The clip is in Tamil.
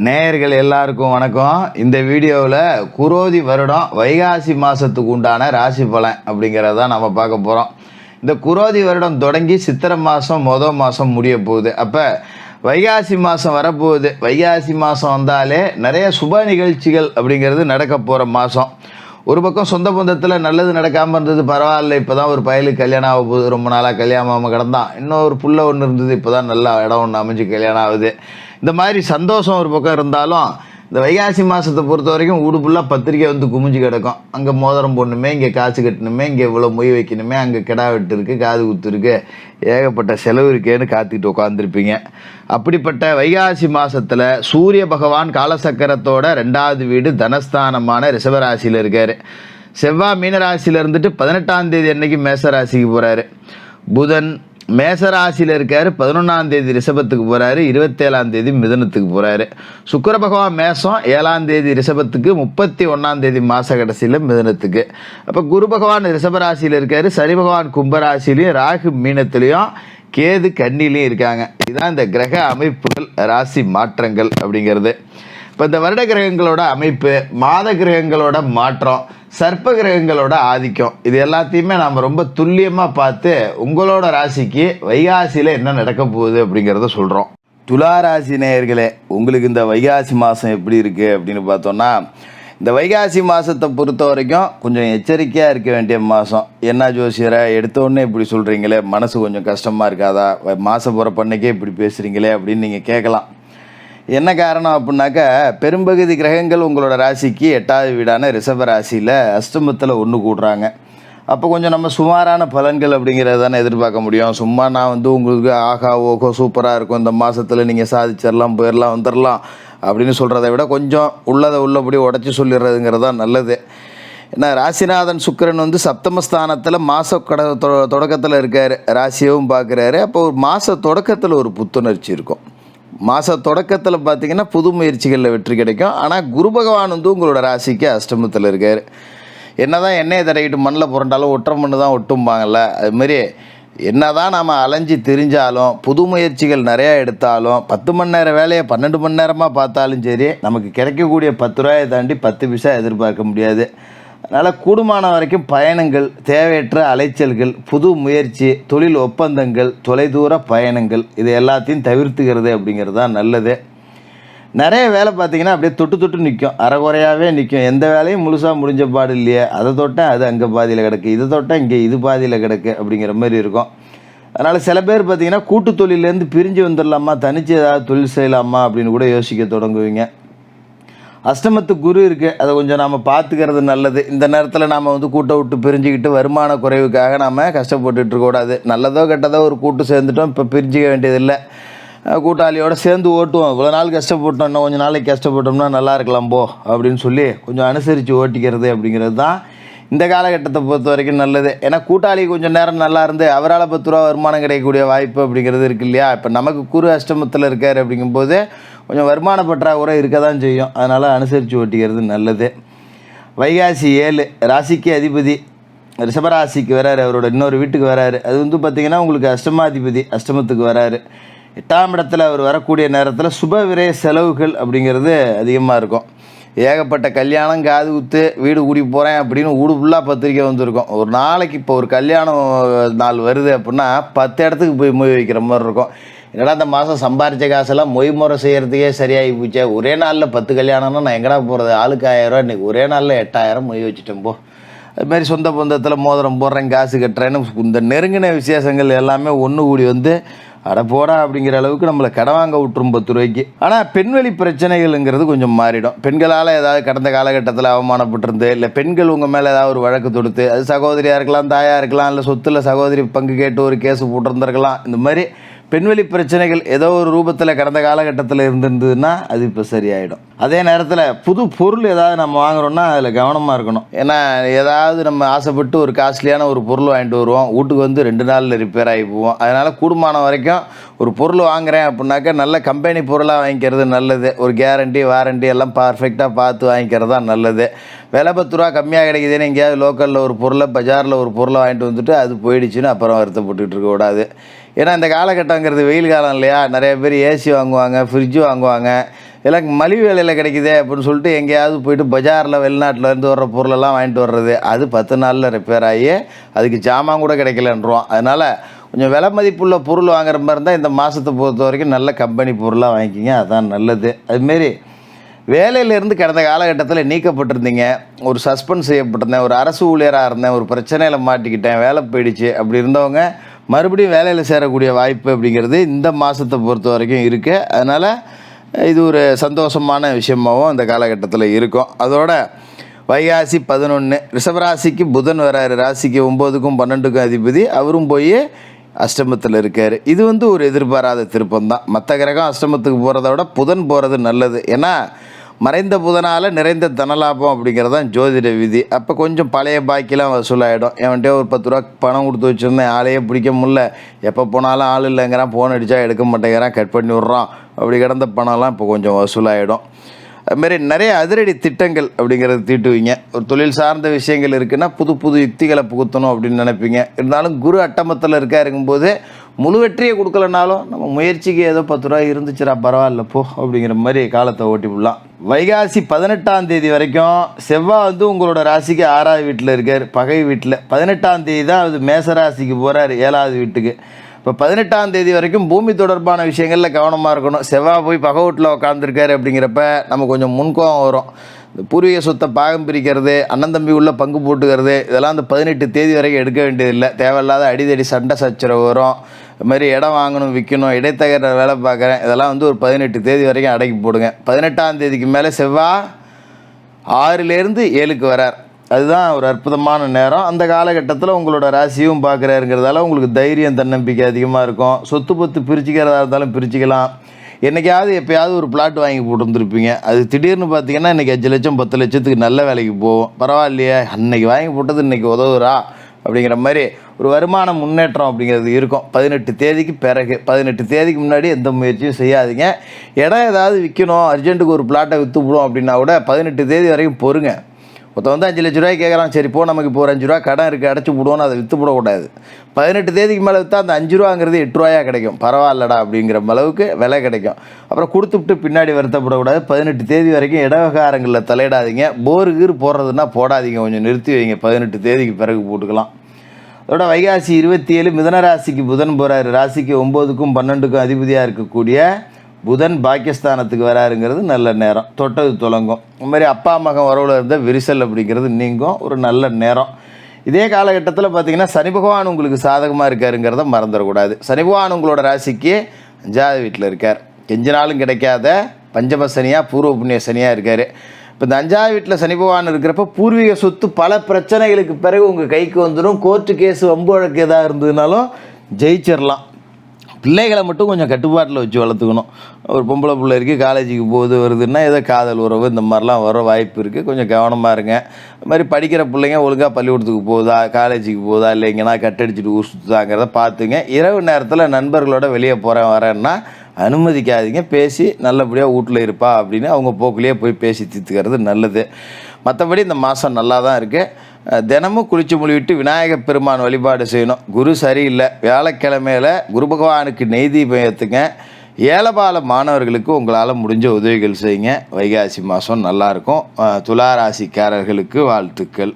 நேயர்கள் எல்லாருக்கும் வணக்கம். இந்த வீடியோவில் குரோதி வருடம் வைகாசி மாதத்துக்கு உண்டான ராசி பலன் அப்படிங்கிறத நம்ம பார்க்க போகிறோம். இந்த குரோதி வருடம் தொடங்கி சித்திரை மாதம் மாதம் முடிய போகுது. அப்போ வைகாசி மாதம் வரப்போகுது. வைகாசி மாதம் வந்தாலே நிறைய சுப நிகழ்ச்சிகள் அப்படிங்கிறது நடக்க போகிற மாதம். ஒரு பக்கம் சொந்த பந்தத்தில் நல்லது நடக்காமல் இருந்தது, பரவாயில்ல, இப்போ தான் ஒரு பயலுக்கு கல்யாணம் ஆக போகுது, ரொம்ப நாளாக கல்யாணம் ஆகாமல் கிடந்தான், இன்னொரு புள்ள ஒன்று இருந்தது, இப்போ தான் நல்லா இடம் ஒன்று அமைஞ்சு கல்யாணம் ஆகுது. இந்த மாதிரி சந்தோஷம் ஒரு பக்கம் இருந்தாலும் இந்த வைகாசி மாதத்தை பொறுத்த வரைக்கும் வீடு ஃபுல்லாக பத்திரிக்கை வந்து குமிஞ்சு கிடக்கும். அங்கே மோதிரம் போடணுமே, இங்கே காசு கட்டணுமே, இங்கே இவ்வளோ மொய் வைக்கணுமே, அங்கே கிடா வெட்டு இருக்குது, காது குத்து இருக்குது, ஏகப்பட்ட செலவு இருக்கேன்னு காத்துக்கிட்டு உட்காந்துருப்பீங்க. அப்படிப்பட்ட வைகாசி மாதத்தில் சூரிய பகவான் காலசக்கரத்தோட 2வது வீடு தனஸ்தானமான ரிஷபராசியில் இருக்கார். செவ்வாய் மீனராசியில் இருந்துட்டு 18ஆம் தேதி அன்னைக்கு மேசராசிக்கு போகிறாரு. புதன் மேசராசியில் இருக்கார். 11ஆம் தேதி ரிஷபத்துக்கு போகிறாரு. 27ஆம் தேதி மிதுனத்துக்கு போகிறாரு. சுக்கிர பகவான் மேசம் 7ஆம் தேதி ரிஷபத்துக்கு, 31ஆம் தேதி மாத கடைசியில் மிதுனத்துக்கு. அப்போ குரு பகவான் ரிஷபராசியில் இருக்கார். சனி பகவான் கும்பராசிலையும், ராகு மீனத்துலேயும், கேது கன்னிலையும் இருக்காங்க. இதுதான் இந்த கிரக அமைப்புகள், ராசி மாற்றங்கள் அப்படிங்கிறது. இப்போ இந்த வருட கிரகங்களோட அமைப்பு, மாத கிரகங்களோட மாற்றம், சர்ப்ப கிரகங்களோட ஆதிக்கம், இது எல்லாத்தையுமே நாம் ரொம்ப துல்லியமாக பார்த்து உங்களோட ராசிக்கு வைகாசியில் என்ன நடக்க போகுது அப்படிங்கிறத சொல்கிறோம். துளாராசி நேயர்களே, உங்களுக்கு இந்த வைகாசி மாதம் எப்படி இருக்குது அப்படின்னு பார்த்தோன்னா, இந்த வைகாசி மாதத்தை பொறுத்த வரைக்கும் கொஞ்சம் எச்சரிக்கையாக இருக்க வேண்டிய மாதம். என்ன ஜோசியரை எடுத்தோடனே இப்படி சொல்கிறீங்களே, மனசு கொஞ்சம் கஷ்டமாக இருக்காதா, மாதம் போகிற பண்ணைக்கே இப்படி பேசுகிறீங்களே அப்படின்னு நீங்கள் கேட்கலாம். என்ன காரணம் அப்படின்னாக்கா, பெரும்பகுதி கிரகங்கள் உங்களோட ராசிக்கு 8வது வீடான ரிஷப ராசியில் அஷ்டமத்தில் ஒன்று கூடுறாங்க. அப்போ கொஞ்சம் நம்ம சுமாரான பலன்கள் அப்படிங்கிறத தானே எதிர்பார்க்க முடியும். சும்மா நான் வந்து உங்களுக்கு ஆகா ஓகோ சூப்பராக இருக்கும், இந்த மாதத்தில் நீங்கள் சாதிச்சிடலாம், போயிடலாம், வந்துடலாம் அப்படின்னு சொல்கிறத விட கொஞ்சம் உள்ளதை உள்ளபடி உடச்சி சொல்லிடுறதுங்கிறது தான் நல்லது. ஏன்னா ராசிநாதன் சுக்கிரன் வந்து சப்தமஸ்தானத்தில் மாத தொடக்கத்தில் இருக்கார், ராசியவும் பார்க்குறாரு. அப்போ ஒரு மாத தொடக்கத்தில் ஒரு புத்துணர்ச்சி இருக்கும். மாத தொடக்கத்தில் பார்த்திங்கன்னா புது முயற்சிகளில் வெற்றி கிடைக்கும். ஆனால் குரு பகவான் வந்து உங்களோட ராசிக்கு அஷ்டமத்தில் இருக்கார். என்ன தான் எண்ணெயை தடவிட்டு மண்ணில் புரண்டாலும் ஒற்றை மண்ணு தான் ஒட்டும்பாங்கள்ல, அதுமாரி என்ன தான் நாம் அலைஞ்சி திரிஞ்சாலும், புது முயற்சிகள் நிறையா எடுத்தாலும், 10 மணி நேரம் வேலையை 12 மணி நேரமாக பார்த்தாலும் சரி, நமக்கு கிடைக்கக்கூடிய 10 ரூபாயை தாண்டி 10 பைசா எதிர்பார்க்க முடியாது. அதனால் கூடுமான வரைக்கும் பயணங்கள், தேவையற்ற அலைச்சல்கள், புது முயற்சி, தொழில் ஒப்பந்தங்கள், தொலைதூர பயணங்கள், இது எல்லாத்தையும் தவிர்த்துக்கிறது அப்படிங்கிறது தான் நல்லது. நிறைய வேலை பார்த்திங்கன்னா அப்படியே தொட்டு நிற்கும், அரைகுறையாகவே நிற்கும். எந்த வேலையும் முழுசாக முடிஞ்ச பாடு இல்லையே, அதை தொட்டேன் அது அங்கே பாதியில் கிடக்கு, இதை தொட்டேன் இங்கே இது பாதியில் கிடக்கு அப்படிங்கிற மாதிரி இருக்கும். அதனால் சில பேர் பார்த்திங்கன்னா கூட்டு தொழிலேருந்து பிரிஞ்சு வந்துடலாமா, தனித்து ஏதாவது தொழில் செய்யலாமா அப்படின்னு கூட யோசிக்க தொடங்குவீங்க. அஷ்டமத்து குரு இருக்குது, அதை கொஞ்சம் நாம் பார்த்துக்கிறது நல்லது. இந்த நேரத்தில் நாம் வந்து கூட்டை விட்டு பிரிஞ்சுக்கிட்டு வருமான குறைவுக்காக நாம் கஷ்டப்பட்டுட்டு இருக்கக்கூடாது. நல்லதோ கெட்டதோ ஒரு கூட்டு சேர்ந்துட்டோம், இப்போ பிரிஞ்சிக்க வேண்டியதில்லை. கூட்டாளியோடு சேர்ந்து ஓட்டுவோம். இவ்வளோ நாள் கஷ்டப்பட்டோம், இன்னும் கொஞ்சம் நாளைக்கு கஷ்டப்பட்டோம்னா நல்லா இருக்கலாம் போ அப்படின்னு சொல்லி கொஞ்சம் அனுசரித்து ஓட்டிக்கிறது அப்படிங்கிறது தான் இந்த காலகட்டத்தை பொறுத்த வரைக்கும் நல்லது. ஏன்னா கூட்டாளி கொஞ்சம் நேரம் நல்லா இருந்து அவரால் 10 ரூபா வருமானம் கிடைக்கக்கூடிய வாய்ப்பு அப்படிங்கிறது இருக்குது இல்லையா. இப்போ நமக்கு குரு அஷ்டமத்தில் இருக்கார் அப்படிங்கும்போது கொஞ்சம் வருமான பற்றாக்குறை இருக்க தான் செய்யும். அதனால் அனுசரித்து ஓட்டிக்கிறது நல்லது. வைகாசி 7 ராசிக்கு அதிபதி ரிஷபராசிக்கு வராரு, அவரோட இன்னொரு வீட்டுக்கு வராரு. அது வந்து பார்த்திங்கன்னா உங்களுக்கு அஷ்டமாதிபதி அஷ்டமத்துக்கு வராரு. 8ஆம் இடத்துல அவர் வரக்கூடிய நேரத்தில் சுப விரய செலவுகள் அப்படிங்கிறது அதிகமாக இருக்கும். ஏகப்பட்ட கல்யாணம், காது குத்து, வீடு கூடி போகிறேன் அப்படின்னு வீடு ஃபுல்லாக பத்திரிக்கை வந்துருக்கும். ஒரு நாளைக்கு இப்போ ஒரு கல்யாணம் நாள் வருது அப்படின்னா 10 இடத்துக்கு போய் மொய் வைக்கிற மாதிரி இருக்கும். என்னடா இந்த மாதம் சம்பாரித்த காசெல்லாம் மொய் முறை செய்கிறதுக்கே சரியாகி போச்சே, ஒரே நாளில் 10 கல்யாணம்னா நான் எங்கடா போகிறது, ஆளுக்கு 1000 ரூபா, இன்றைக்கி ஒரே நாளில் 8000 மொய் வச்சுட்டேன் போ. அதுமாதிரி சொந்த பந்தத்தில் மோதிரம் போடுறேன், காசு கட்டுறேன்னு இந்த நெருங்கின விசேஷங்கள் எல்லாமே ஒன்று கூடி வந்து அட போடா அப்படிங்கிற அளவுக்கு நம்மளை கடன் வாங்க விட்டுரும் 10 ரூபாய்க்கு. ஆனால் பெண்வெளி பிரச்சனைகள்ங்கிறது கொஞ்சம் மாறிடும். பெண்களால் ஏதாவது கடந்த காலகட்டத்தில் அவமானப்பட்டிருந்து, இல்லை பெண்கள் உங்கள் மேலே ஏதாவது ஒரு வழக்கு தொடுத்து, அது சகோதரியாக இருக்கலாம், தாயாக இருக்கலாம், இல்லை சொத்தில் சகோதரி பங்கு கேட்டு ஒரு கேஸு போட்டிருந்துருக்கலாம். இந்த மாதிரி பெண்வெளி பிரச்சனைகள் ஏதோ ஒரு ரூபத்தில் கடந்த காலகட்டத்தில் இருந்திருந்ததுன்னா அது இப்போ சரியாயிடும். அதே நேரத்தில் புது பொருள் ஏதாவது நம்ம வாங்குகிறோன்னா அதில் கவனமாக இருக்கணும். ஏன்னா ஏதாவது நம்ம ஆசைப்பட்டு ஒரு காஸ்ட்லியான ஒரு பொருள் வாங்கிட்டு வருவோம், வீட்டுக்கு வந்து 2 நாளில் ரிப்பேர் ஆகி போவோம். அதனால் கூடுமான வரைக்கும் ஒரு பொருள் வாங்குகிறேன் அப்படின்னாக்கா நல்ல கம்பெனி பொருளாக வாங்கிக்கிறது நல்லது. ஒரு கேரண்டி வாரண்டி எல்லாம் பர்ஃபெக்டாக பார்த்து வாங்கிக்கிறது தான் நல்லது. விலை 10 ரூபா கம்மியாக கிடைக்குதுன்னு எங்கேயாவது லோக்கலில் ஒரு பொருளை, பஜாரில் ஒரு பொருளை வாங்கிட்டு வந்துட்டு அது போயிடுச்சுன்னு அப்புறம் வருத்தப்பட்டுக்கிட்டு இருக்கக்கூடாது. ஏன்னா இந்த காலகட்டங்கிறது வெயில் காலம் இல்லையா, நிறைய பேர் ஏசி வாங்குவாங்க, ஃப்ரிட்ஜு வாங்குவாங்க, எனக்கு மலிவு விலையில் கிடைக்குதே அப்படின்னு சொல்லிட்டு எங்கேயாவது போயிட்டு பஜாரில் வெளிநாட்டிலேருந்து வர்ற பொருளெல்லாம் வாங்கிட்டு வர்றது, அது 10 நாளில் ரிப்பேர் ஆகி அதுக்கு ஜாமான் கூட கிடைக்கலன்றோம். அதனால் கொஞ்சம் விலை மதிப்புள்ள பொருள் வாங்குற மாதிரி இருந்தால் இந்த மாதத்தை பொறுத்த வரைக்கும் நல்ல கம்பெனி பொருளாக வாங்கிக்கிங்க, அதுதான் நல்லது. அதுமாரி வேலையிலேருந்து கடந்த காலகட்டத்தில் நீக்கப்பட்டிருந்தீங்க, ஒரு சஸ்பெண்ட் செய்யப்பட்டிருந்தேன், ஒரு அரசு ஊழியராக இருந்தேன், ஒரு பிரச்சனையில் மாட்டிக்கிட்டேன், வேலை போயிடுச்சு அப்படி இருந்தவங்க மறுபடியும் வேலையில் சேரக்கூடிய வாய்ப்பு அப்படிங்கிறது இந்த மாதத்தை பொறுத்த வரைக்கும் இருக்குது. அதனால் இது ஒரு சந்தோஷமான விஷயமாகவும் இந்த காலகட்டத்தில் இருக்கும். அதோட வைகாசி 11 ரிஷபராசிக்கு புதன் வராரு. ராசிக்கு 9க்கும் 12க்கும் அதிபதி, அவரும் போய் அஷ்டமத்தில் இருக்கார். இது ஒரு எதிர்பாராத திருப்பம் தான். மற்ற கிரகம் அஷ்டமத்துக்கு போகிறத விட புதன் போகிறது நல்லது. ஏன்னா மறைந்த புதனால் நிறைந்த தனலாபம் அப்படிங்கிறது தான் ஜோதிட விதி. அப்போ கொஞ்சம் பழைய பாக்கிலாம் வசூலாகிடும். என்கிட்ட ஒரு 10 ரூபா பணம் கொடுத்து வச்சுருந்தேன், ஆளையே பிடிக்க முடியல, எப்போ போனாலும் ஆள் இல்லைங்கிறான், ஃபோன் அடித்தா எடுக்க மாட்டேங்கிறான், கட் பண்ணி விட்றான், அப்படி கிடந்த பணம்லாம் இப்போ கொஞ்சம் வசூலாகிடும். அதுமாரி நிறைய அதிரடி திட்டங்கள் அப்படிங்கிறது தீட்டுவீங்க. ஒரு தொழில் சார்ந்த விஷயங்கள் இருக்குன்னா புது புது யுக்திகளை புகுத்தணும் அப்படின்னு நினைப்பீங்க. இருந்தாலும் குரு அட்டமத்தில் இருக்கும்போது முழு வெற்றியை கொடுக்கலனாலும் நம்ம முயற்சிக்கு ஏதோ 10 ரூபா இருந்துச்சுரா பரவாயில்ல போ அப்படிங்கிற மாதிரி காலத்தை ஓட்டி விடலாம். வைகாசி 18ஆம் தேதி வரைக்கும் செவ்வாய் உங்களோட ராசிக்கு 6வது வீட்டில் இருக்கார், பகை வீட்டில். 18ஆம் தேதி தான் அது மேசராசிக்கு போகிறார், 7வது வீட்டுக்கு. இப்போ 18ஆம் தேதி வரைக்கும் பூமி தொடர்பான விஷயங்களில் கவனமாக இருக்கணும். செவ்வாய் போய் பகை வீட்டில் உட்காந்துருக்காரு அப்படிங்கிறப்ப நம்ம கொஞ்சம் முன்கோவம் வரும். இந்த பூர்வீக சொத்தை பாகம் பிரிக்கிறது, அண்ணன் தம்பி உள்ள பங்கு போட்டுக்கிறது, இதெல்லாம் அந்த 18 தேதி வரைக்கும் எடுக்க வேண்டியதில்லை. தேவையில்லாத அடிதடி சண்டை சச்சரவு வரும். இது மாதிரி இடம் வாங்கணும், விற்கணும், இடைத்தகர வேலை பார்க்குறேன், இதெல்லாம் ஒரு 18 தேதி வரைக்கும் அடக்கி போடுங்க. 18ஆம் தேதிக்கு மேலே செவ்வாய் 6லேருந்து 7க்கு வரார். அதுதான் ஒரு அற்புதமான நேரம். அந்த காலகட்டத்தில் உங்களோட ராசியும் பார்க்குறாருங்கிறதால உங்களுக்கு தைரியம் தன்னம்பிக்கை அதிகமாக இருக்கும். சொத்து பத்து பிரிச்சுக்கிறதா இருந்தாலும் பிரிச்சுக்கலாம். என்றைக்காவது எப்போயாவது ஒரு பிளாட் வாங்கி போட்டுருந்துருப்பீங்க, அது திடீர்னு பார்த்தீங்கன்னா இன்றைக்கி 5 லட்சம் 10 லட்சத்துக்கு நல்ல வேலைக்கு போகும். பரவாயில்லையே, அன்றைக்கி வாங்கி போட்டது இன்றைக்கி உதவுறா அப்படிங்கிற மாதிரி ஒரு வருமான முன்னேற்றம் அப்படிங்கிறது இருக்கும். 18 தேதிக்கு பிறகு. 18 தேதிக்கு முன்னாடி எந்த முயற்சியும் செய்யாதீங்க. இடம் ஏதாவது விற்கணும், அர்ஜென்ட்டுக்கு ஒரு பிளாட்டை விற்றுப்படும் அப்படின்னா கூட 18 தேதி வரைக்கும் பொறுங்க. ஒருத்தன் 5 லட்ச ரூபாய் கேட்குறான், சரி போ நமக்கு இப்போ ஒரு 5 ரூபா கடன் இருக்குது அடைச்சி விடுவோன்னு அதை விற்று போடக்கூடாது. 18 தேதிக்கு மேலே விற்றா அந்த 5 ரூபாங்கிறது 8 ரூபாயாக கிடைக்கும், பரவாயில்லடா அப்படிங்கிற அளவுக்கு விலை கிடைக்கும். அப்புறம் கொடுத்துட்டு பின்னாடி வருத்தப்படக்கூடாது. 18 தேதி வரைக்கும் இடவகாரங்களில் தலையிடாதீங்க. போரு கீறு போடுறதுன்னா போடாதீங்க, கொஞ்சம் நிறுத்தி வைங்க. 18 தேதிக்கு பிறகு போட்டுக்கலாம். அதோட வைகாசி 27 மிதனராசிக்கு புதன் போகிறாரு. ராசிக்கு 9க்கும் 12க்கும் அதிபதியாக இருக்கக்கூடிய புதன் பாகிஸ்தானத்துக்கு வராருங்கிறது நல்ல நேரம். தொட்டது தொடங்கும். இந்த மாதிரி அப்பா மகன் உறவில் இருந்த விரிசல் அப்படிங்கிறது நீங்கும், ஒரு நல்ல நேரம். இதே காலகட்டத்தில் பார்த்திங்கன்னா சனி பகவான் உங்களுக்கு சாதகமாக இருக்காருங்கிறத மறந்துடக்கூடாது. சனி பகவான் உங்களோட ராசிக்கு 5வது வீட்டில் இருக்கார். கெஞ்சினாலும் கிடைக்காத பஞ்சம சனியாக பூர்வ புண்ணிய சனியாக இருக்கார். இப்போ இந்த 5வது வீட்டில் சனி பகவான் இருக்கிறப்ப பூர்வீக சொத்து பல பிரச்சனைகளுக்கு பிறகு உங்கள் கைக்கு வந்துடும். கோர்ட்டு கேஸு வம்பு வழக்கு எதாக இருந்ததுனாலும் ஜெயிச்சிடலாம். பிள்ளைகளை மட்டும் கொஞ்சம் கட்டுப்பாட்டில் வச்சு வளர்த்துக்கணும். ஒரு பொம்பளை பிள்ளை இருக்குது, காலேஜுக்கு போகுது வருதுன்னா ஏதோ காதல் உறவு இந்த மாதிரிலாம் வர வாய்ப்பு இருக்குது, கொஞ்சம் கவனமாக இருங்க. அது மாதிரி படிக்கிற பிள்ளைங்க ஒழுங்காக பள்ளிக்கூடத்துக்கு போகுதா, காலேஜுக்கு போகுதா, இல்லை எங்கன்னா கட்டடிச்சிட்டு ஊர் சுற்றுதாங்கிறத பார்த்துங்க. இரவு நேரத்தில் நண்பர்களோட வெளியே போகிறேன் வரேன்னா அனுமதிக்காதீங்க. பேசி நல்லபடியாக வீட்டில் இருப்பா அப்படின்னு அவங்க போக்குலேயே போய் பேசி தீர்த்துக்கிறது நல்லது. மற்றபடி இந்த மாதம் நல்லா தான் இருக்குது. தினமும் குளிச்சு மொழிவிட்டு விநாயகப் பெருமான் வழிபாடு செய்யணும். குரு சரியில்லை, வியாழக்கிழமையில் குரு பகவானுக்கு நெய் தீபம் ஏற்றுங்க. ஏலபால மாணவர்களுக்கு உங்களால் முடிஞ்ச உதவிகள் செய்யுங்க. வைகாசி மாதம் நல்லாயிருக்கும். துலா ராசிக்காரர்களுக்கு வாழ்த்துக்கள்.